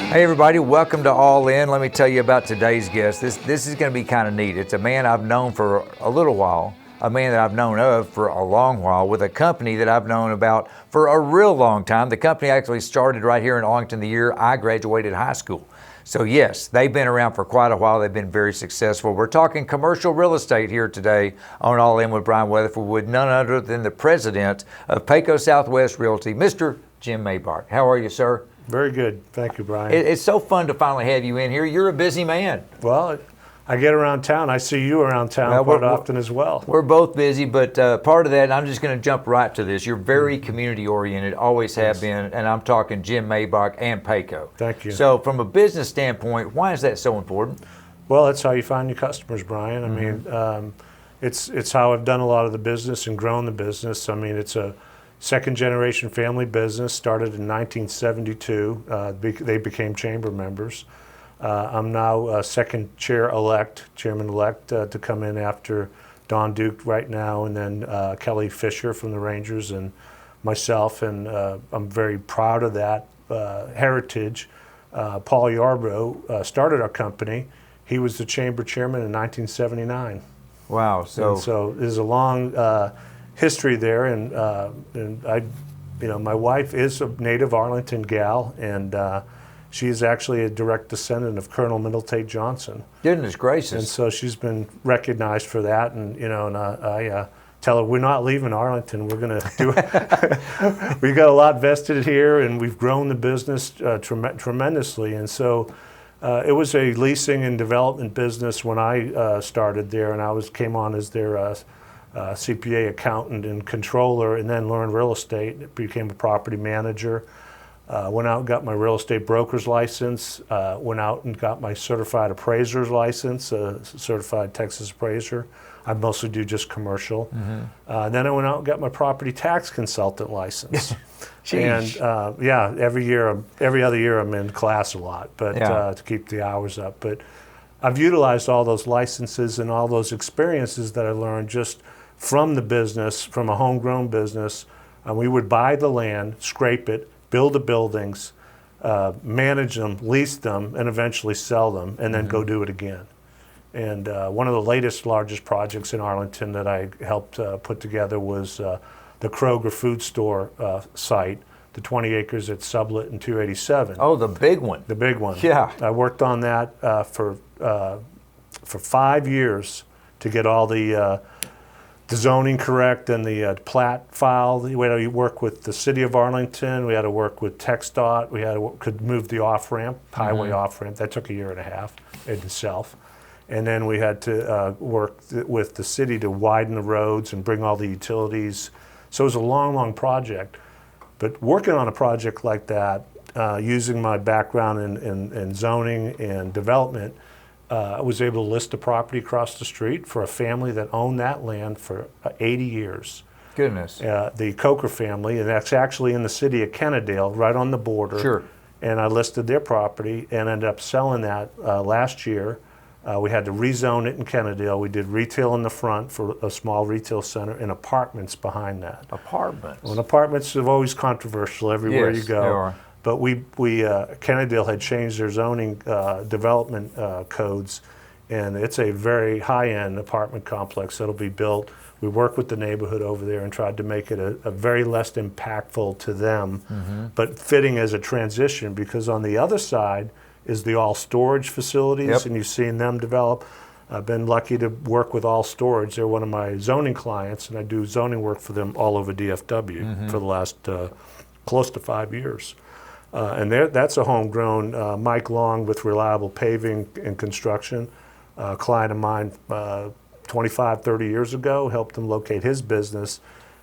Hey everybody, welcome to All In. Let me tell you about today's guest. This is going to be kind of neat. It's a man I've known for a little while, a man that I've known of for a long while, with a company that I've known about for a real long time. The company actually started right here in Arlington the year I graduated high school. So yes, they've been around for quite a while. They've been very successful. We're talking commercial real estate here today on All In with Brian Weatherford, with none other than the president of Peyco Southwest Realty, Mr. Jim Maibach. How are you, sir? Very good. Thank you, Brian. It's so fun to finally have you in here. You're a busy man. Well, I get around town. I see you around town quite often as well. We're both busy, but part of that, I'm just going to jump right to this. You're very community-oriented, always have been, and I'm talking Jim Maibach and Peyco. Thank you. So from a business standpoint, why is that so important? Well, that's how you find your customers, Brian. I mean, it's how I've done a lot of the business and grown the business. I mean, it's a second-generation family business, started in 1972. They became chamber members. I'm now second chairman-elect to come in after Don Duke right now, and then Kelly Fisher from the Rangers and myself, and I'm very proud of that heritage. Paul Yarbrough started our company. He was the chamber chairman in 1979. Wow. So there's a long history there, and I, my wife is a native Arlington gal, and she's actually a direct descendant of Colonel Middle Tate Johnson. Goodness gracious! And so she's been recognized for that, and I tell her we're not leaving Arlington. We're going to do it. We've got a lot vested here, and we've grown the business tremendously, and so. It was a leasing and development business when I started there, and I came on as their CPA accountant and controller, and then learned real estate. Became a property manager. Went out and got my real estate broker's license. Went out and got my certified appraiser's license, certified Texas appraiser. I mostly do just commercial. Then I went out and got my property tax consultant license. And every other year I'm in class a lot, but to keep the hours up. But I've utilized all those licenses and all those experiences that I learned just from the business, from a homegrown business. We would buy the land, scrape it, build the buildings, manage them, lease them, and eventually sell them, and then go do it again. And one of the largest projects in Arlington that I helped put together was the Kroger food store site, the 20 acres at Sublet and 287. Oh, the big one. The big one. Yeah. I worked on that for 5 years to get all the zoning correct and the plat file. We had to work with the city of Arlington. We had to work with TxDOT. We had to could move the off-ramp, highway off-ramp. That took a year and a half in itself. And then we had to work with the city to widen the roads and bring all the utilities. So it was a long, long project. But working on a project like that, using my background in zoning and development, I was able to list a property across the street for a family that owned that land for 80 years. Goodness. The Coker family, and that's actually in the city of Kennedale, right on the border. Sure. And I listed their property and ended up selling that last year. We had to rezone it in Kennedale. We did retail in the front for a small retail center and apartments behind that. Apartments? Well, apartments are always controversial everywhere you go. They are. But Kennedale had changed their zoning development codes, and it's a very high-end apartment complex that'll be built. We worked with the neighborhood over there and tried to make it a very less impactful to them, but fitting as a transition, because on the other side is the all storage facilities, and you've seen them develop. I've been lucky to work with All Storage. They're one of my zoning clients, and I do zoning work for them all over DFW for the last close to 5 years. And that's a homegrown, Mike Long with Reliable Paving and Construction, a client of mine 25, 30 years ago, helped him locate his business.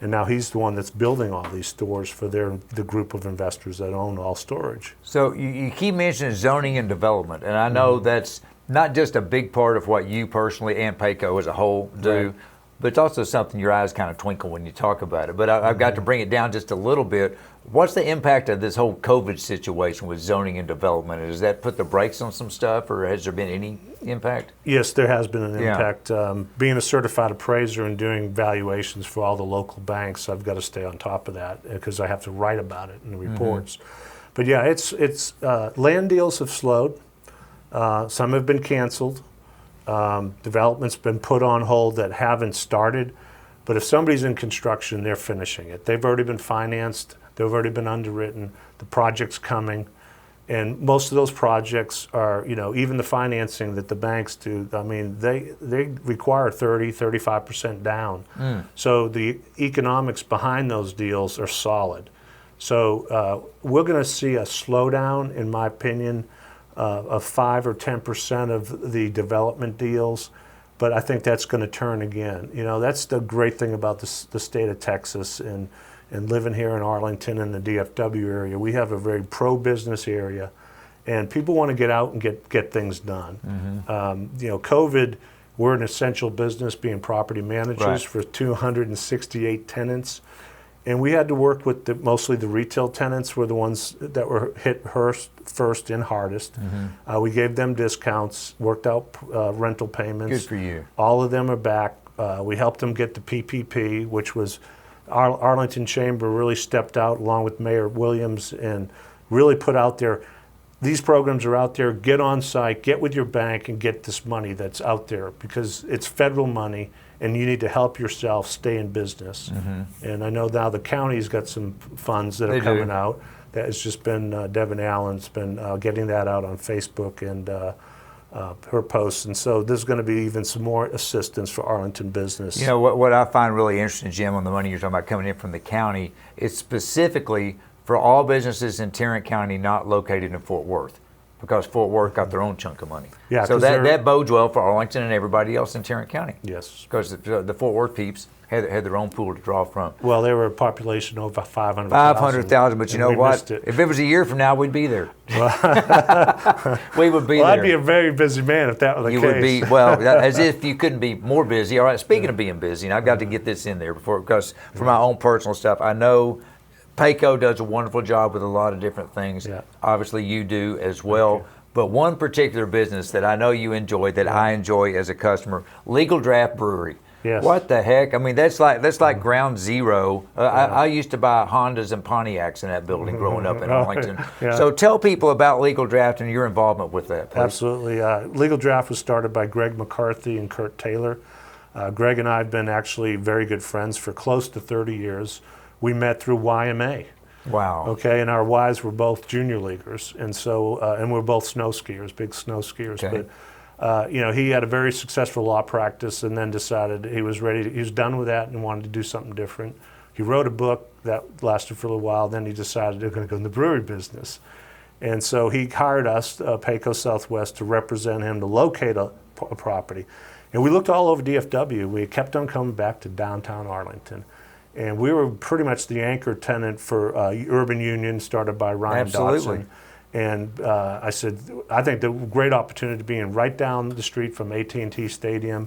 And now he's the one that's building all these stores for the group of investors that own All Storage. So you keep mentioning zoning and development, and I know that's not just a big part of what you personally and Peyco as a whole do, but it's also something your eyes kind of twinkle when you talk about it. But I've got to bring it down just a little bit. What's the impact of this whole COVID situation with zoning and development? Does that put the brakes on some stuff, or has there been any impact? Yes, there has been an impact. Being a certified appraiser and doing valuations for all the local banks, I've got to stay on top of that because I have to write about it in the reports. But yeah, it's land deals have slowed. Some have been canceled. Development's been put on hold that haven't started. But if somebody's in construction, they're finishing it. They've already been financed. They've already been underwritten. The project's coming. And most of those projects are, even the financing that the banks do, I mean, they require 35% down. So the economics behind those deals are solid. So we're going to see a slowdown, in my opinion, of 5 or 10% of the development deals. But I think that's going to turn again. That's the great thing about the state of Texas and living here in Arlington and the DFW area. We have a very pro-business area, and people want to get out and get things done. COVID, we're an essential business, being property managers for 268 tenants. And we had to work with mostly the retail tenants were the ones that were hit first and hardest. We gave them discounts, worked out rental payments. Good for you. All of them are back. We helped them get the PPP, which was Arlington Chamber really stepped out along with Mayor Williams and really put out there, these programs are out there, get on site, get with your bank and get this money that's out there because it's federal money and you need to help yourself stay in business. And I know now the county's got some funds that are coming out. That has just been, Devin Allen's been getting that out on Facebook and her posts. And so there's going to be even some more assistance for Arlington business. What I find really interesting, Jim, on the money you're talking about coming in from the county, it's specifically for all businesses in Tarrant County not located in Fort Worth, because Fort Worth got their own chunk of money. Yeah, so that bodes well for Arlington and everybody else in Tarrant County. Yes. Because the Fort Worth peeps had their own pool to draw from. Well, they were a population over 500,000. 500,000, but you know what? If it was a year from now, we'd be there. We would be there. I'd be a very busy man if that were the case. You would be, as if you couldn't be more busy. All right, speaking of being busy, and I've got to get this in there because for my own personal stuff, I know Peyco does a wonderful job with a lot of different things. Yeah. Obviously, you do as well. But one particular business that I know you enjoy, that I enjoy as a customer, Legal Draft Brewery. Yes. What the heck? I mean, that's like ground zero. I used to buy Hondas and Pontiacs in that building growing up in Arlington. So tell people about Legal Draft and your involvement with that, please. Absolutely. Legal Draft was started by Greg McCarthy and Kurt Taylor. Greg and I have been actually very good friends for close to 30 years. We met through YMA. Wow. Okay, and our wives were both junior leaguers, and so and we're both snow skiers, big snow skiers. Okay. But he had a very successful law practice, and then decided he was ready. He was done with that and wanted to do something different. He wrote a book that lasted for a little while. Then he decided they're going to go in the brewery business, and so he hired us, Peyco Southwest, to represent him to locate a property. And we looked all over DFW. We kept on coming back to downtown Arlington. And we were pretty much the anchor tenant for Urban Union, started by Ryan Dotson. And I said, I think the great opportunity to be in right down the street from AT&T Stadium,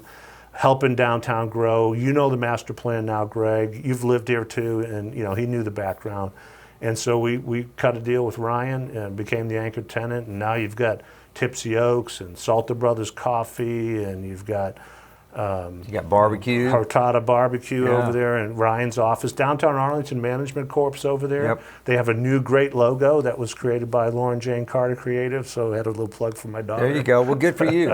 helping downtown grow. You know the master plan now, Greg. You've lived here too, and he knew the background. And so we cut a deal with Ryan and became the anchor tenant. And now you've got Tipsy Oaks and Salter Brothers Coffee, and you've got you got barbecue, Hurtada Barbecue over there, and Ryan's office. Downtown Arlington Management Corp's over there. Yep. They have a new great logo that was created by Lauren Jane Carter Creative, so I had a little plug for my daughter. There you go. Well, good for you.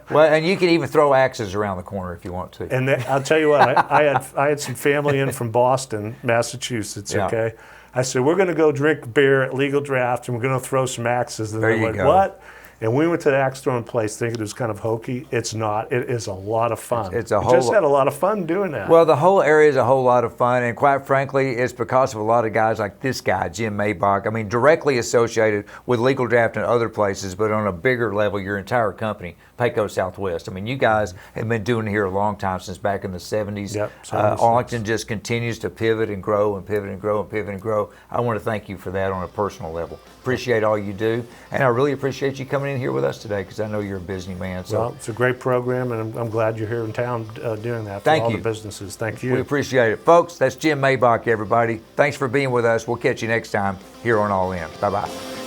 Well, and you can even throw axes around the corner if you want to. And I'll tell you what, I had some family in from Boston, Massachusetts, okay? I said, we're going to go drink beer at Legal Draft, and we're going to throw some axes. And they're like, what? And we went to the axe throwing place thinking it was kind of hokey. It's not. It is a lot of fun. We just had a lot of fun doing that. Well, the whole area is a whole lot of fun, and quite frankly, it's because of a lot of guys like this guy, Jim Maibach. I mean, directly associated with Legal Draft and other places, but on a bigger level, your entire company, Peyco Southwest. I mean, you guys have been doing it here a long time, since back in the 70s. Yep, Arlington just continues to pivot and grow and pivot and grow and pivot and grow. I want to thank you for that on a personal level. Appreciate all you do, and I really appreciate you coming in here with us today, because I know you're a busy man. So. Well, it's a great program, and I'm glad you're here in town doing that for all the businesses. Thank you. We appreciate it. Folks, that's Jim Maibach, everybody. Thanks for being with us. We'll catch you next time here on All In. Bye-bye.